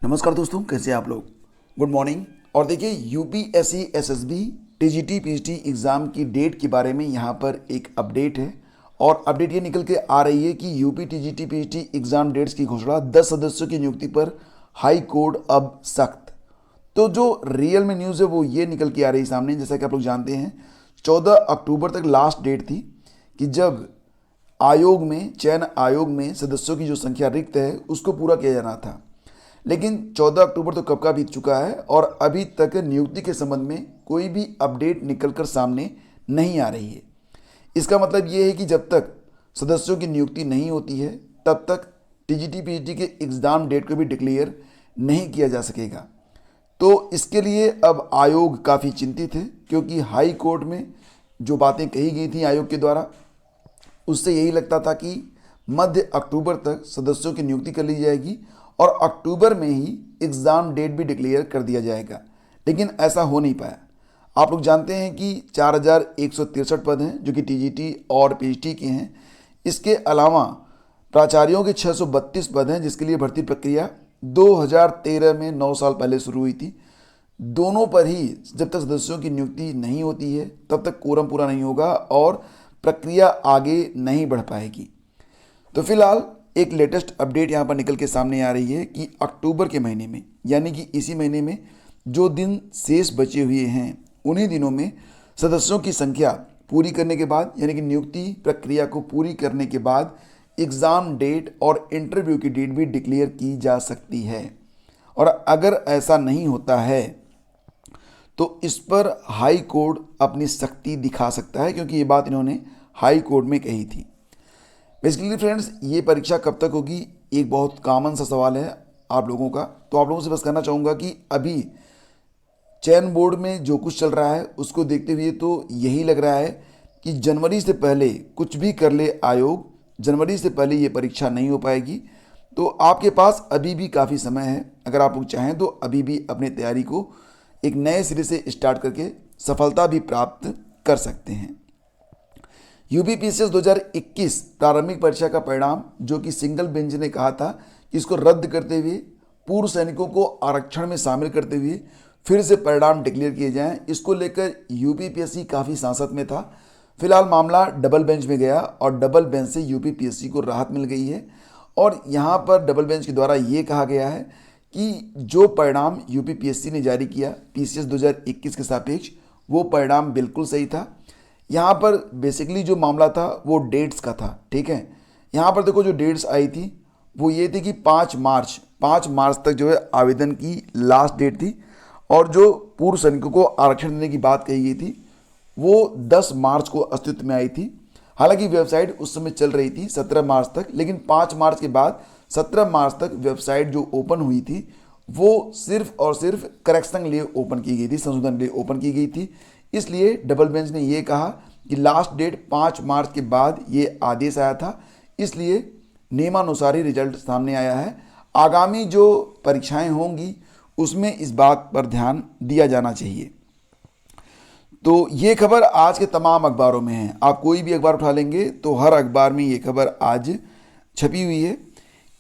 नमस्कार दोस्तों, कैसे हैं आप लोग। Good morning. और देखिए, UPSC SSB TGT PGT exam की डेट के बारे में यहाँ पर एक अपडेट है। और अपडेट ये निकल के आ रही है कि UP TGT PGT exam dates की घोषणा 10 सदस्यों की नियुक्ति पर हाई कोर्ट अब सख्त। तो जो रियल में न्यूज़ है वो ये निकल के आ रही है सामने। जैसा कि आप लोग जानते हैं, 14 अक्टूबर तक लास्ट डेट थी कि जब चयन आयोग में सदस्यों की जो संख्या रिक्त है उसको पूरा किया जाना था। लेकिन 14 अक्टूबर तो कब का बीत चुका है और अभी तक नियुक्ति के संबंध में कोई भी अपडेट निकलकर सामने नहीं आ रही है। इसका मतलब ये है कि जब तक सदस्यों की नियुक्ति नहीं होती है तब तक टीजीटी पीजीटी के एग्ज़ाम डेट को भी डिक्लेयर नहीं किया जा सकेगा। तो इसके लिए अब आयोग काफ़ी चिंतित है, क्योंकि हाई कोर्ट में जो बातें कही गई थी आयोग के द्वारा, उससे यही लगता था कि मध्य अक्टूबर तक सदस्यों की नियुक्ति कर ली जाएगी और अक्टूबर में ही एग्ज़ाम डेट भी डिक्लेयर कर दिया जाएगा। लेकिन ऐसा हो नहीं पाया। आप लोग जानते हैं कि 4163 पद हैं जो कि टीजीटी और पीजीटी के हैं। इसके अलावा प्राचार्यों के 632 पद हैं जिसके लिए भर्ती प्रक्रिया 2013 में 9 साल पहले शुरू हुई थी। दोनों पर ही जब तक सदस्यों की नियुक्ति नहीं होती है तब तक कोरम पूरा नहीं होगा और प्रक्रिया आगे नहीं बढ़ पाएगी। तो फिलहाल एक लेटेस्ट अपडेट यहाँ पर निकल के सामने आ रही है कि अक्टूबर के महीने में, यानी कि इसी महीने में जो दिन शेष बचे हुए हैं उन्हीं दिनों में सदस्यों की संख्या पूरी करने के बाद, यानी कि नियुक्ति प्रक्रिया को पूरी करने के बाद एग्ज़ाम डेट और इंटरव्यू की डेट भी डिक्लेयर की जा सकती है। और अगर ऐसा नहीं होता है तो इस पर हाई कोर्ट अपनी सख्ती दिखा सकता है, क्योंकि ये बात इन्होंने हाई कोर्ट में कही थी। बेसिकली फ्रेंड्स, ये परीक्षा कब तक होगी, एक बहुत कॉमन सा सवाल है आप लोगों का। तो आप लोगों से बस कहना चाहूँगा कि अभी चयन बोर्ड में जो कुछ चल रहा है उसको देखते हुए तो यही लग रहा है कि जनवरी से पहले कुछ भी कर ले आयोग, जनवरी से पहले ये परीक्षा नहीं हो पाएगी। तो आपके पास अभी भी काफ़ी समय है। अगर आप लोग चाहें तो अभी भी अपनी तैयारी को एक नए सिरे से स्टार्ट करके सफलता भी प्राप्त कर सकते हैं। यूपीपीसीएस 2021 प्रारंभिक परीक्षा का परिणाम, जो कि सिंगल बेंच ने कहा था कि इसको रद्द करते हुए पूर्व सैनिकों को आरक्षण में शामिल करते हुए फिर से परिणाम डिक्लेयर किए जाएं, इसको लेकर यूपीपीएससी काफ़ी सांसत में था। फिलहाल मामला डबल बेंच में गया और डबल बेंच से यूपीपीएससी को राहत मिल गई है। और यहाँ पर डबल बेंच के द्वारा ये कहा गया है कि जो परिणाम यूपीपीएससी ने जारी किया पीसीएस 2021 के सापेक्ष, वो परिणाम बिल्कुल सही था। यहाँ पर बेसिकली जो मामला था वो डेट्स का था, ठीक है। यहाँ पर देखो, जो डेट्स आई थी वो ये थी कि 5 मार्च तक जो है आवेदन की लास्ट डेट थी, और जो पूर्व सैनिकों को आरक्षण देने की बात कही गई थी वो 10 मार्च को अस्तित्व में आई थी। हालांकि वेबसाइट उस समय चल रही थी 17 मार्च तक, लेकिन 5 मार्च के बाद 17 मार्च तक वेबसाइट जो ओपन हुई थी वो सिर्फ और सिर्फ करेक्शन के लिए ओपन की गई थी, संशोधन के लिए ओपन की गई थी। इसलिए डबल बेंच ने ये कहा कि लास्ट डेट 5 मार्च के बाद ये आदेश आया था, इसलिए नियमानुसार ही रिजल्ट सामने आया है। आगामी जो परीक्षाएं होंगी उसमें इस बात पर ध्यान दिया जाना चाहिए। तो ये खबर आज के तमाम अखबारों में है। आप कोई भी अखबार उठा लेंगे तो हर अखबार में ये खबर आज छपी हुई है।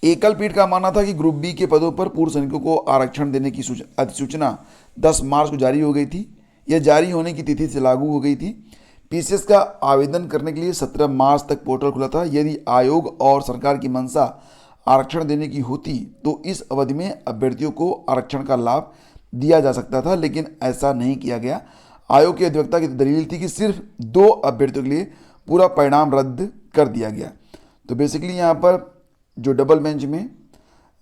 एकल पीठ का मानना था कि ग्रुप बी के पदों पर पूर्व सैनिकों को आरक्षण देने की अधिसूचना 10 मार्च को जारी हो गई थी। यह जारी होने की तिथि से लागू हो गई थी। पीसीएस का आवेदन करने के लिए 17 मार्च तक पोर्टल खुला था। यदि आयोग और सरकार की मंशा आरक्षण देने की होती तो इस अवधि में अभ्यर्थियों को आरक्षण का लाभ दिया जा सकता था, लेकिन ऐसा नहीं किया गया। आयोग के अधिवक्ता की दलील थी कि सिर्फ 2 अभ्यर्थियों के लिए पूरा परिणाम रद्द कर दिया गया। तो बेसिकली यहाँ पर जो डबल बेंच में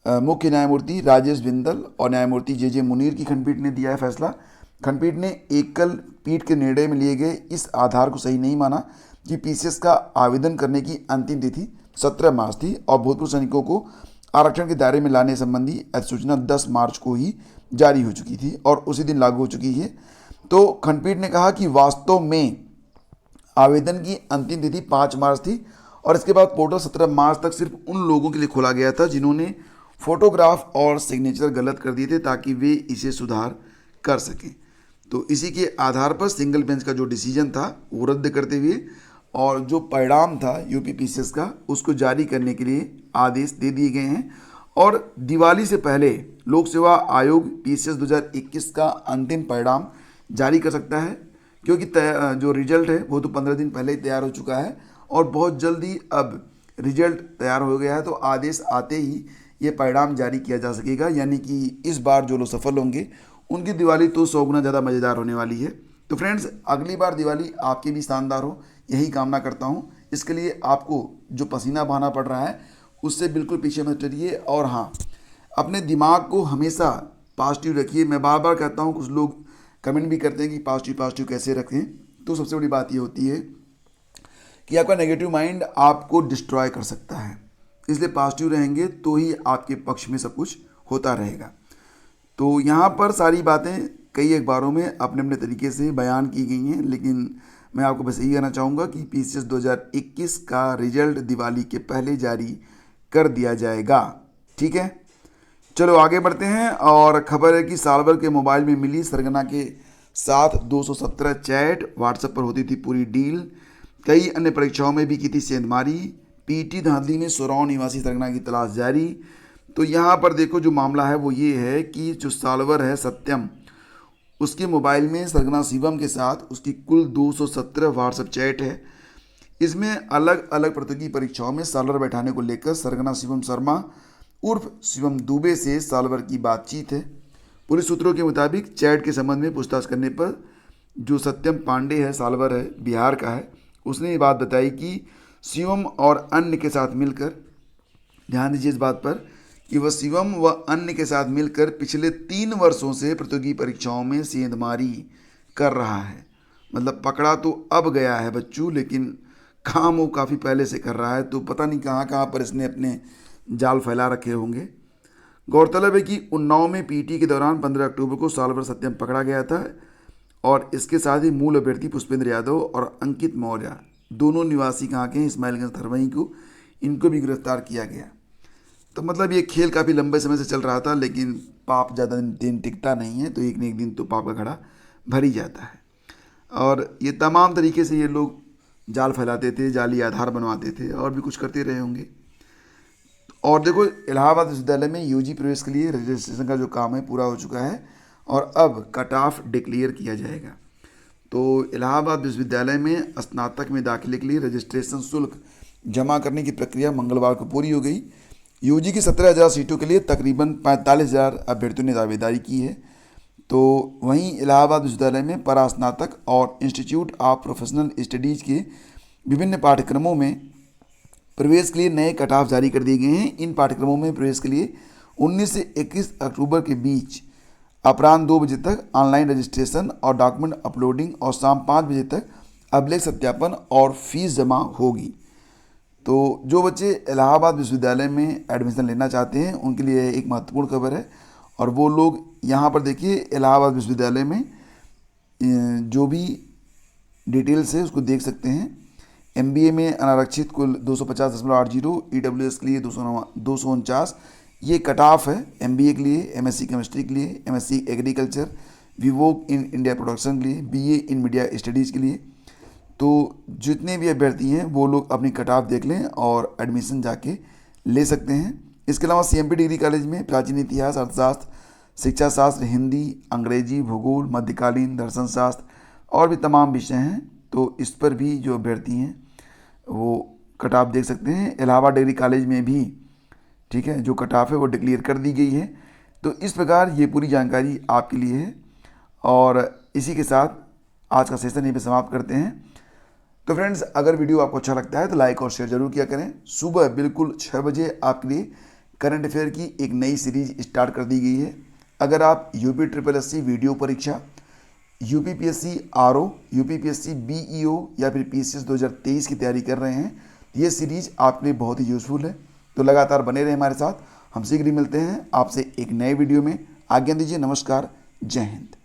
मुख्य न्यायमूर्ति राजेश बिंदल और न्यायमूर्ति जे मुनीर की खंडपीठ ने दिया है फैसला। खंडपीठ ने एकल पीठ के निर्णय में लिए गए इस आधार को सही नहीं माना कि पीसीएस का आवेदन करने की अंतिम तिथि 17 मार्च थी और भूतपूर्व सैनिकों को आरक्षण के दायरे में लाने संबंधी अधिसूचना 10 मार्च को ही जारी हो चुकी थी और उसी दिन लागू हो चुकी है। तो खंडपीठ ने कहा कि वास्तव में आवेदन की अंतिम तिथि 5 मार्च थी और इसके बाद पोर्टल 17 मार्च तक सिर्फ उन लोगों के लिए खोला गया था जिन्होंने फोटोग्राफ और सिग्नेचर गलत कर दिए थे, ताकि वे इसे सुधार कर सकें। तो इसी के आधार पर सिंगल बेंच का जो डिसीजन था वो रद्द करते हुए और जो परिणाम था यूपीपीसीएस का उसको जारी करने के लिए आदेश दे दिए गए हैं। और दिवाली से पहले लोक सेवा आयोग पीसीएस 2021 का अंतिम परिणाम जारी कर सकता है, क्योंकि जो रिजल्ट है वो तो 15 दिन पहले ही तैयार हो चुका है और बहुत जल्दी अब रिजल्ट तैयार हो गया है। तो आदेश आते ही ये परिणाम जारी किया जा सकेगा, यानी कि इस बार जो लोग सफल होंगे उनकी दिवाली तो 100 गुना ज़्यादा मज़ेदार होने वाली है। तो फ्रेंड्स, अगली बार दिवाली आपकी भी शानदार हो, यही कामना करता हूँ। इसके लिए आपको जो पसीना बहाना पड़ रहा है उससे बिल्कुल पीछे मत चलिए, और हाँ, अपने दिमाग को हमेशा पॉजिटिव रखिए। मैं बार बार कहता हूँ, कुछ लोग कमेंट भी करते हैं कि पॉजिटिव कैसे रखें, तो सबसे बड़ी बात ये होती है कि आपका नेगेटिव माइंड आपको डिस्ट्रॉय कर सकता है, इसलिए पॉजिटिव रहेंगे तो ही आपके पक्ष में सब कुछ होता रहेगा। तो यहाँ पर सारी बातें कई अखबारों में अपने अपने तरीके से बयान की गई हैं, लेकिन मैं आपको बस यही कहना चाहूँगा कि पीसीएस 2021 का रिजल्ट दिवाली के पहले जारी कर दिया जाएगा। ठीक है, चलो आगे बढ़ते हैं। और खबर है कि साल भर के मोबाइल में मिली सरगना के साथ 217 चैट, व्हाट्सएप पर होती थी पूरी डील, कई अन्य परीक्षाओं में भी की थी सेंधमारी, पीटी धांधली में सोराव निवासी सरगना की तलाश जारी। तो यहाँ पर देखो, जो मामला है वो ये है कि जो सालवर है सत्यम, उसके मोबाइल में सरगना शिवम के साथ उसकी कुल 217 व्हाट्सएप चैट है। इसमें अलग अलग प्रतियोगी परीक्षाओं में सालवर बैठाने को लेकर सरगना शिवम शर्मा उर्फ शिवम दुबे से सालवर की बातचीत है। पुलिस सूत्रों के मुताबिक चैट के संबंध में पूछताछ करने पर जो सत्यम पांडे है, सालवर है, बिहार का है, उसने ये बात बताई कि शिवम और अन्य के साथ मिलकर, ध्यान दीजिए इस बात पर, कि वह शिवम व अन्य के साथ मिलकर पिछले 3 वर्षों से प्रतियोगी परीक्षाओं में सेंधमारी कर रहा है। मतलब पकड़ा तो अब गया है बच्चों, लेकिन काम वो काफ़ी पहले से कर रहा है, तो पता नहीं कहाँ कहाँ पर इसने अपने जाल फैला रखे होंगे। गौरतलब है कि उन्नाव में पीटी के दौरान 15 अक्टूबर को सालवर सत्यम पकड़ा गया था, और इसके साथ ही मूल अभ्यर्थी पुष्पेंद्र यादव और अंकित मौर्य, दोनों निवासी कहाँ के हैं, इस्माइलगंज थरवई को, इनको भी गिरफ्तार किया गया। तो मतलब ये खेल काफ़ी लंबे समय से चल रहा था, लेकिन पाप ज़्यादा दिन टिकता नहीं है, तो एक न एक दिन तो पाप का घड़ा भर ही जाता है। और ये तमाम तरीके से ये लोग जाल फैलाते थे, जाली आधार बनवाते थे, और भी कुछ करते रहे होंगे। और देखो, इलाहाबाद विश्वविद्यालय में यूजी प्रवेश के लिए रजिस्ट्रेशन का जो काम है पूरा हो चुका है, और अब कट ऑफ डिक्लेयर किया जाएगा। तो इलाहाबाद विश्वविद्यालय में स्नातक में दाखिले के लिए रजिस्ट्रेशन शुल्क जमा करने की प्रक्रिया मंगलवार को पूरी हो गई। यूजी की 17,000 सीटों के लिए तकरीबन 45,000 अभ्यर्थियों ने दावेदारी की है। तो वहीं इलाहाबाद विश्वविद्यालय में परास्नातक और इंस्टीट्यूट ऑफ प्रोफेशनल स्टडीज़ के विभिन्न पाठ्यक्रमों में प्रवेश के लिए नए कट ऑफ जारी कर दिए गए हैं। इन पाठ्यक्रमों में प्रवेश के लिए 19 से 21 अक्टूबर के बीच अपराह्न 2 बजे तक ऑनलाइन रजिस्ट्रेशन और डॉक्यूमेंट अपलोडिंग, और शाम 5 बजे तक अभिलेख सत्यापन और फीस जमा होगी। तो जो बच्चे इलाहाबाद विश्वविद्यालय में एडमिशन लेना चाहते हैं उनके लिए एक महत्वपूर्ण खबर है, और वो लोग यहाँ पर देखिए, इलाहाबाद विश्वविद्यालय में जो भी डिटेल्स है उसको देख सकते हैं। एमबीए में अनारक्षित कुल 250.80, ईडब्ल्यूएस के लिए 249, ये कट ऑफ है एमबीए के लिए, एमएससी केमिस्ट्री के लिए, एमएससी एग्रीकल्चर, विवोक इन इंडिया प्रोडक्शन के लिए, बीए इन मीडिया स्टडीज़ के लिए। तो जितने भी अभ्यर्थी हैं वो लोग अपनी कट ऑफ देख लें और एडमिशन जाके ले सकते हैं। इसके अलावा सीएमपी डिग्री कॉलेज में प्राचीन इतिहास, अर्थशास्त्र, शिक्षा शास्त्र, हिंदी, अंग्रेजी, भूगोल, मध्यकालीन, दर्शन शास्त्र और भी तमाम विषय हैं। तो इस पर भी जो अभ्यर्थी हैं वो कट ऑफ देख सकते हैं। इलाहाबाद डिग्री कॉलेज में भी, ठीक है, जो कट ऑफ है वो डिक्लेयर कर दी गई है। तो इस प्रकार ये पूरी जानकारी आपके लिए है, और इसी के साथ आज का सेशन यहीं पे समाप्त करते हैं। तो फ्रेंड्स, अगर वीडियो आपको अच्छा लगता है तो लाइक और शेयर जरूर किया करें। सुबह बिल्कुल 6 बजे आपके लिए करंट अफेयर की एक नई सीरीज स्टार्ट कर दी गई है। अगर आप यूपी वीडियो परीक्षा, यूपीपीएससी आरओ, यूपीपीएससी बीईओ या फिर पीसीएस 2023 की तैयारी कर रहे हैं, ये सीरीज आपके लिए बहुत ही यूज़फुल है। तो लगातार बने रहे हमारे साथ। हम शीघ्र ही मिलते हैं आपसे एक नए वीडियो में। आज्ञा दीजिए, नमस्कार, जय हिंद।